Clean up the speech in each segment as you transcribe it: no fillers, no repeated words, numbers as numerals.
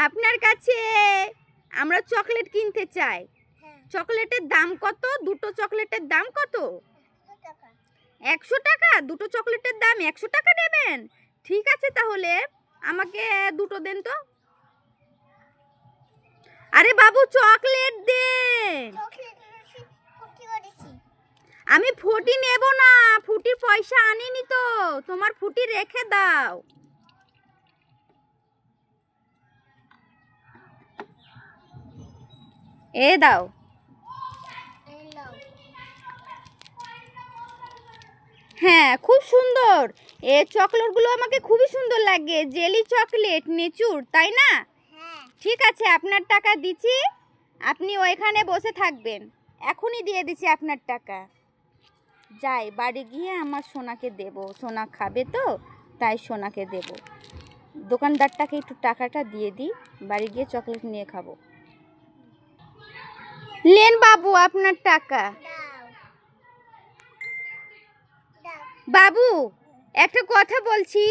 আপনার কাছে আমরা চকলেট কিনতে চাই। চকলেটের দাম কত? দুটো চকলেটের দাম কত? 100 টাকা। দুটো চকলেটের দাম 100 টাকা দেবেন? ঠিক আছে, তাহলে আমাকে দুটো দেন তো। আরে বাবু, চকলেট দেন। আমি ফুটি নেব না, ফুটির পয়সা আনিনি তো। তোমার ফুটি রেখে দাও। এ দাও। হ্যাঁ, খুব সুন্দর। এই চকলেটগুলো আমাকে খুবই সুন্দর লাগে। জেলি চকলেট, নেচুর, তাই না? ঠিক আছে, আপনার টাকা দিচ্ছি। আপনি ওইখানে বসে থাকবেন। এখনই দিয়ে দিচ্ছি আপনার টাকা। যাই, বাড়ি গিয়ে আমার সোনাকে দেব। সোনা খাবে তো, তাই সোনাকে দেব। দোকানদারটাকে একটু টাকাটা দিয়ে দিই, বাড়ি গিয়ে চকলেট নিয়ে খাবো। নেন বাবু আপনার টাকা। বাবু, একটা কথা বলছি,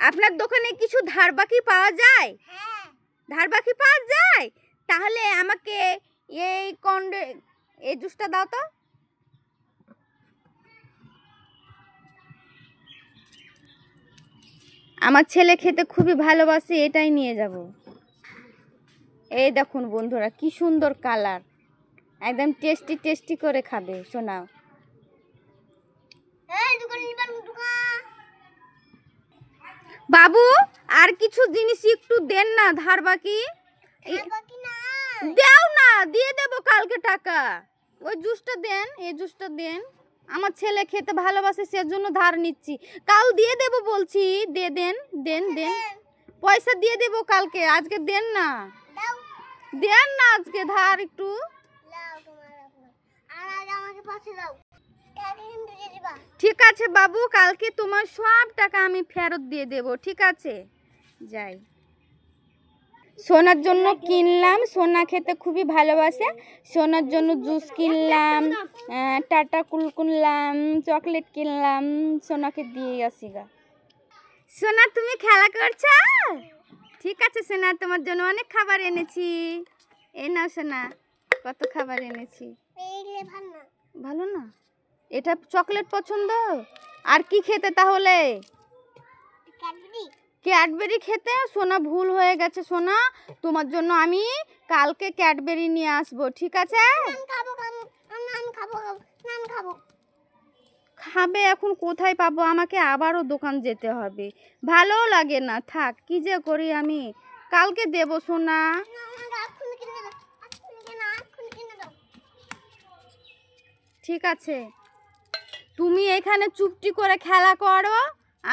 আপনার দোকানে কিছু ধার বাকি পাওয়া যায়? ধার বাকি পাওয়া যায়? তাহলে আমাকে এই জুসটা দাও তো। আমার ছেলে খেতে খুবই ভালোবাসে, এটাই নিয়ে যাব। এই দেখুন বন্ধুরা, কি সুন্দর কালার। একদম টেস্টি টেস্টি করে খাবে শোনাও। বাবু, আর কিছু জিনিস একটু দেন না ধার বাকি। দাও না, দিয়ে দেব কালকে টাকা। ওই জুসটা দেন, এই জুসটা দেন। আমার ছেলে খেতে ভালোবাসে, সেজন্য ধার নিচ্ছি। কাল দিয়ে দেব বলছি। দিয়ে দেন, দেন দেন। পয়সা দিয়ে দেব কালকে, আজকে দেন না। দেন না আজকে ধার একটু। ঠিক আছে বাবু, কালকে তোমার সব টাকা আমি ফেরত দিয়ে দেব। ঠিক আছে, যাই। সোনার জন্য কিনলাম, সোনা খেতে খুবই ভালোবাসে। সোনার জন্য জুস কিনলাম, টাটা কুল কিনলাম, চকলেট কিনলাম। সোনাকে দিয়ে আসি গা। সোনা, তুমি খেলা করছো? ঠিক আছে সোনা, তোমার জন্য অনেক খাবার এনেছি। এই নাও সোনা, কত খাবার এনেছি। ভালো না? এটা চকলেট পছন্দ? আর কি খেতে তাহলে? ক্যাডবেরি খেতে? সোনা, ভুল হয়ে গেছে সোনা। তোমার জন্য আমি কালকে ক্যাডবেরি নিয়ে আসবো। ঠিক আছে? খাবে? এখন কোথায় পাবো? আমাকে আবারও দোকান যেতে হবে। ভালোও লাগে না, থাক। কি যে করি আমি। কালকে দেবো সোনা। ঠিক আছে, তুমি এখানে চুপটি করে খেলা করো।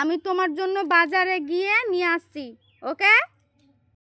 আমি তোমার জন্য বাজারে গিয়ে নিয়ে আসছি। ওকে?